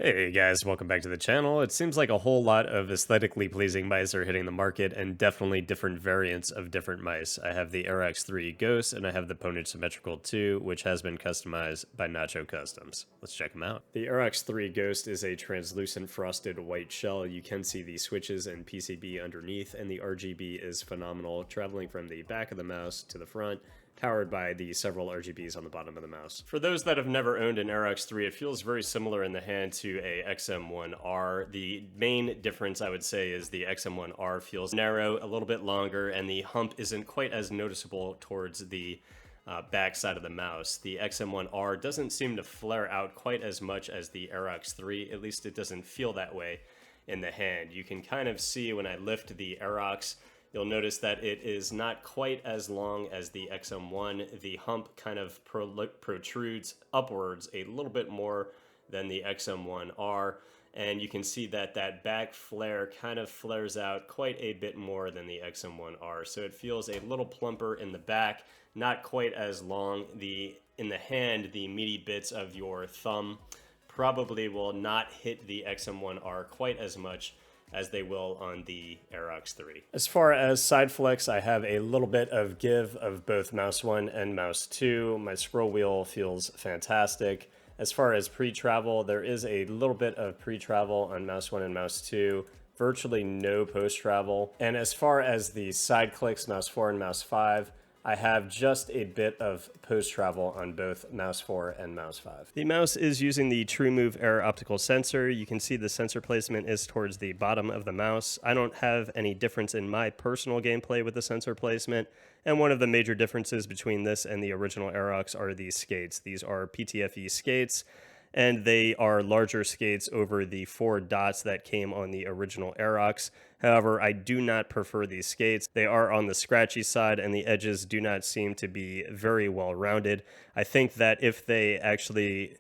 Hey guys, welcome back to the channel. It seems like a whole lot of aesthetically pleasing mice are hitting the market, and definitely different variants of different mice. I have the Aerox 3 Ghost, and I have the Pwnage Symmetrical 2, which has been customized by NachoCustomz. Let's check them out. The Aerox 3 Ghost is a translucent frosted white shell. You can see the switches and PCB underneath, and the RGB is phenomenal, traveling from the back of the mouse to the front, powered by the several RGBs on the bottom of the mouse. For those that have never owned an Aerox 3, it feels very similar in the hand to a XM1R. The main difference, I would say, is the XM1R feels narrow, a little bit longer, and the hump isn't quite as noticeable towards the back side of the mouse. The XM1R doesn't seem to flare out quite as much as the Aerox 3, at least it doesn't feel that way in the hand. You can kind of see when I lift the Aerox, you'll notice that it is not quite as long as the XM1. The hump kind of protrudes upwards a little bit more than the XM1R, and you can see that that back flare kind of flares out quite a bit more than the XM1R. So it feels a little plumper in the back, not quite as long. In the hand, the meaty bits of your thumb probably will not hit the XM1R quite as much as they will on the Aerox 3. As far as side flex, I have a little bit of give of both mouse 1 and mouse 2. My scroll wheel feels fantastic. As far as pre-travel, there is a little bit of pre-travel on mouse 1 and mouse 2, virtually no post-travel. And as far as the side clicks, mouse 4 and mouse 5, I have just a bit of post-travel on both mouse 4 and mouse 5. The mouse is using the TrueMove Air optical sensor. You can see the sensor placement is towards the bottom of the mouse. I don't have any difference in my personal gameplay with the sensor placement, and one of the major differences between this and the original Aerox are these skates. These are PTFE skates, and they are larger skates over the 4 dots that came on the original Aerox. However, I do not prefer these skates. They are on the scratchy side, and the edges do not seem to be very well rounded. I think that if they actually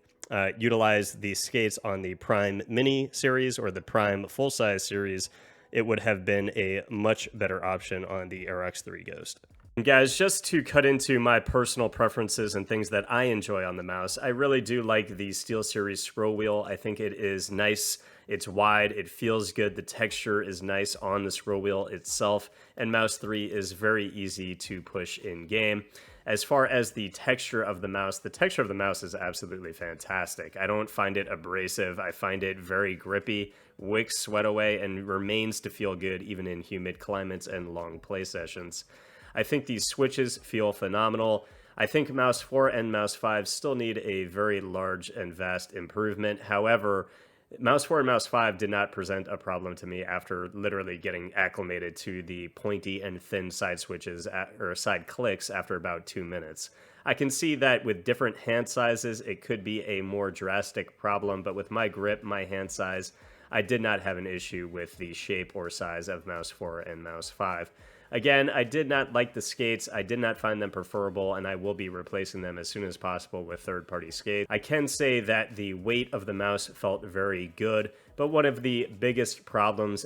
utilize these skates on the Prime Mini series or the Prime full-size series, it would have been a much better option on the Aerox 3 Ghost. And guys, just to cut into my personal preferences and things that I enjoy on the mouse, I really do like the SteelSeries scroll wheel. I think it is nice, it's wide, it feels good, the texture is nice on the scroll wheel itself, and mouse 3 is very easy to push in game. As far as the texture of the mouse is absolutely fantastic. I don't find it abrasive, I find it very grippy, wicks sweat away, and remains to feel good even in humid climates and long play sessions. I think these switches feel phenomenal. I think mouse 4 and mouse 5 still need a very large and vast improvement. However, mouse 4 and mouse 5 did not present a problem to me after literally getting acclimated to the pointy and thin side switches or side clicks after about 2 minutes. I can see that with different hand sizes, it could be a more drastic problem, but with my grip, my hand size, I did not have an issue with the shape or size of mouse 4 and mouse 5. Again, I did not like the skates, I did not find them preferable, and I will be replacing them as soon as possible with third-party skates. I can say that the weight of the mouse felt very good, but one of the biggest problems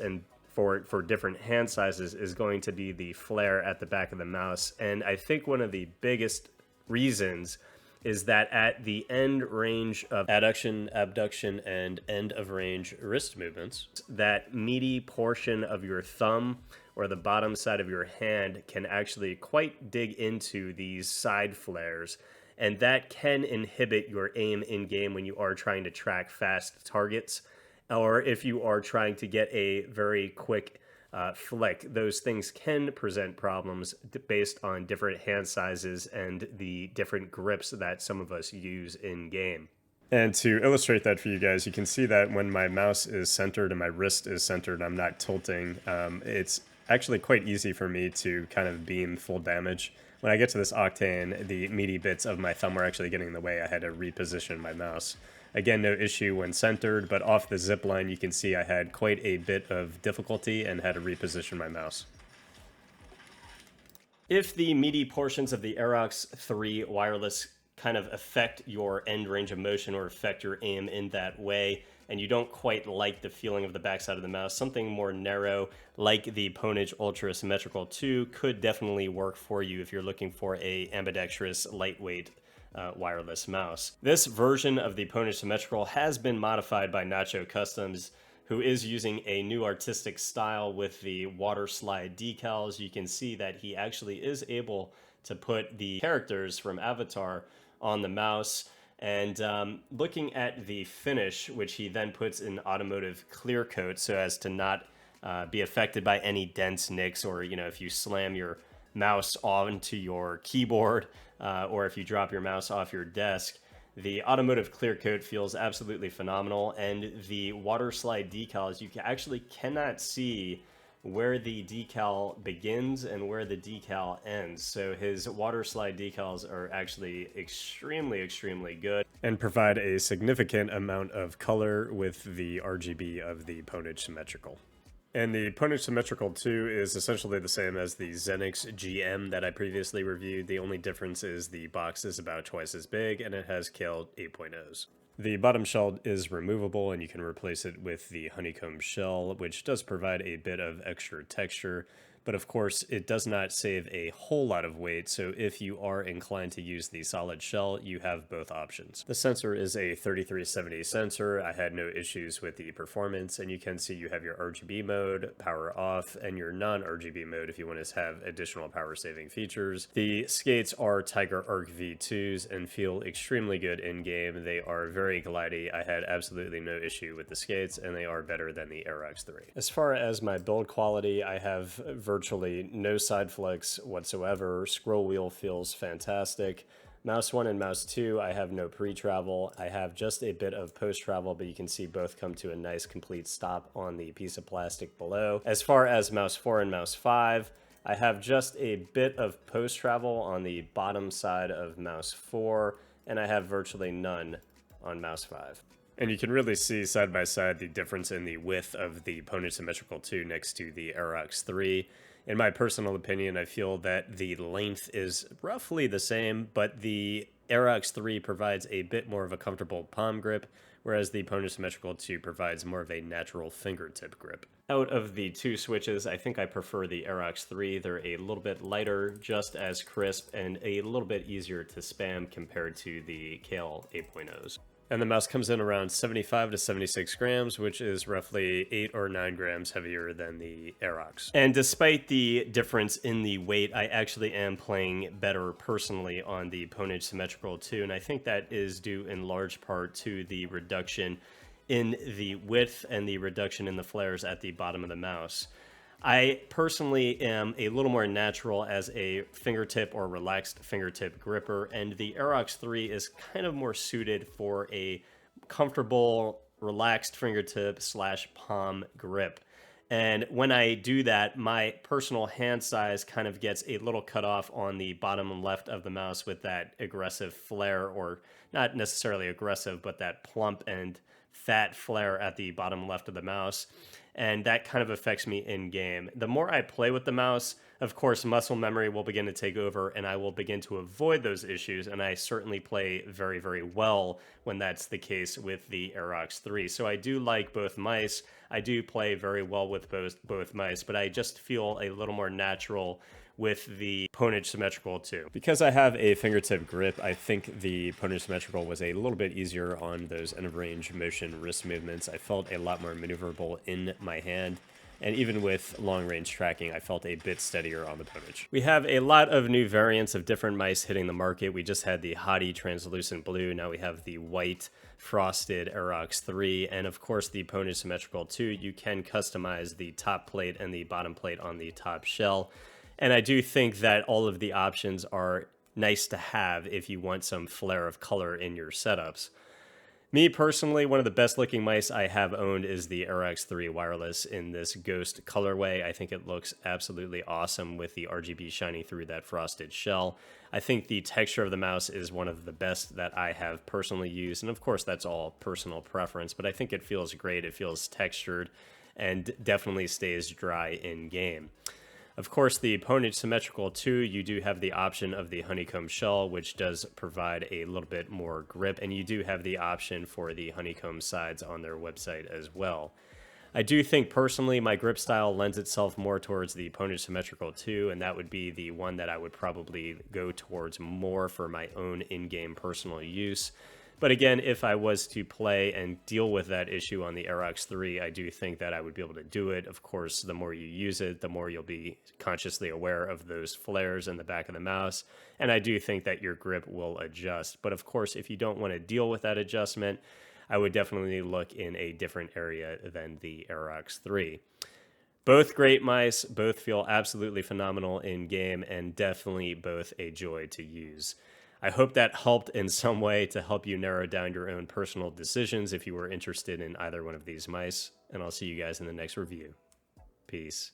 for different hand sizes is going to be the flare at the back of the mouse, and I think one of the biggest reasons is that at the end range of adduction, abduction, and end of range wrist movements, that meaty portion of your thumb or the bottom side of your hand can actually quite dig into these side flares, and that can inhibit your aim in game when you are trying to track fast targets, or if you are trying to get a very quick flick. Those things can present problems based on different hand sizes and the different grips that some of us use in game. And to illustrate that for you guys, you can see that when my mouse is centered and my wrist is centered, I'm not tilting. It's actually quite easy for me to kind of beam full damage. When I get to this octane, the meaty bits of my thumb were actually getting in the way. I had to reposition my mouse. Again, no issue when centered, but off the zip line, you can see I had quite a bit of difficulty and had to reposition my mouse. If the meaty portions of the Aerox 3 wireless kind of affect your end range of motion or affect your aim in that way, and you don't quite like the feeling of the backside of the mouse, something more narrow like the Pwnage Ultra Symmetrical 2 could definitely work for you if you're looking for a ambidextrous, lightweight wireless mouse. This version of the Pwnage Symmetrical has been modified by NachoCustomz, who is using a new artistic style with the water slide decals. You can see that he actually is able to put the characters from Avatar on the mouse. And looking at the finish, which he then puts in automotive clear coat so as to not be affected by any dents, nicks, or, you know, if you slam your mouse onto your keyboard or if you drop your mouse off your desk. The automotive clear coat feels absolutely phenomenal, and the water slide decals, you actually cannot see where the decal begins and where the decal ends. So his water slide decals are actually extremely good and provide a significant amount of color with the RGB of the Pwnage Symmetrical. And the Pwnage Symmetrical 2 is essentially the same as the Xenix GM that I previously reviewed. The only difference is the box is about twice as big and it has KL 8.0s. The bottom shell is removable and you can replace it with the honeycomb shell, which does provide a bit of extra texture. But of course, it does not save a whole lot of weight, so if you are inclined to use the solid shell, you have both options. The sensor is a 3370 sensor. I had no issues with the performance, and you can see you have your RGB mode, power off, and your non-RGB mode if you want to have additional power-saving features. The skates are Tiger Arc V2s and feel extremely good in-game. They are very glidey. I had absolutely no issue with the skates, and they are better than the Aerox 3. As far as my build quality, I have virtually no side flex whatsoever. Scroll wheel feels fantastic. Mouse 1 and Mouse 2, I have no pre-travel. I have just a bit of post-travel, but you can see both come to a nice complete stop on the piece of plastic below. As far as Mouse 4 and Mouse 5, I have just a bit of post-travel on the bottom side of Mouse 4, and I have virtually none on Mouse 5. And you can really see side by side the difference in the width of the Pwnage Symmetrical 2 next to the Aerox 3. In my personal opinion, I feel that the length is roughly the same, but the Aerox 3 provides a bit more of a comfortable palm grip, whereas the Pwnage Symmetrical 2 provides more of a natural fingertip grip. Out of the two switches, I think I prefer the Aerox 3. They're a little bit lighter, just as crisp, and a little bit easier to spam compared to the KL 8.0s. And the mouse comes in around 75 to 76 grams, which is roughly 8 or 9 grams heavier than the Aerox. And despite the difference in the weight, I actually am playing better personally on the Pwnage Symmetrical 2, and I think that is due in large part to the reduction in the width and the reduction in the flares at the bottom of the mouse. I personally am a little more natural as a fingertip or relaxed fingertip gripper, and the Aerox 3 is kind of more suited for a comfortable, relaxed fingertip slash palm grip. And when I do that, my personal hand size kind of gets a little cut off on the bottom left of the mouse with that aggressive flare, or not necessarily aggressive, but that plump and fat flare at the bottom left of the mouse. And that kind of affects me in game. The more I play with the mouse, of course, muscle memory will begin to take over and I will begin to avoid those issues. And I certainly play very well when that's the case with the Aerox 3. So I do like both mice. I do play very well with both mice, but I just feel a little more natural with the Pwnage Symmetrical 2. Because I have a fingertip grip, I think the Pwnage Symmetrical was a little bit easier on those end-of-range motion wrist movements. I felt a lot more maneuverable in my hand, and even with long-range tracking, I felt a bit steadier on the Pwnage. We have a lot of new variants of different mice hitting the market. We just had the Hottie Translucent Blue, now we have the white frosted Aerox 3, and of course the Pwnage Symmetrical 2. You can customize the top plate and the bottom plate on the top shell. And I do think that all of the options are nice to have if you want some flare of color in your setups. Me personally, one of the best looking mice I have owned is the Aerox 3 wireless in this ghost colorway. I think it looks absolutely awesome with the RGB shining through that frosted shell. I think the texture of the mouse is one of the best that I have personally used. And of course, that's all personal preference, but I think it feels great. It feels textured and definitely stays dry in game. Of course, the Pwnage Symmetrical 2, you do have the option of the honeycomb shell, which does provide a little bit more grip, and you do have the option for the honeycomb sides on their website as well. I do think personally my grip style lends itself more towards the Pwnage Symmetrical 2, and that would be the one that I would probably go towards more for my own in-game personal use. But again, if I was to play and deal with that issue on the Aerox 3, I do think that I would be able to do it. Of course, the more you use it, the more you'll be consciously aware of those flares in the back of the mouse. And I do think that your grip will adjust. But of course, if you don't want to deal with that adjustment, I would definitely look in a different area than the Aerox 3. Both great mice, both feel absolutely phenomenal in game, and definitely both a joy to use. I hope that helped in some way to help you narrow down your own personal decisions if you were interested in either one of these mice, and I'll see you guys in the next review. Peace.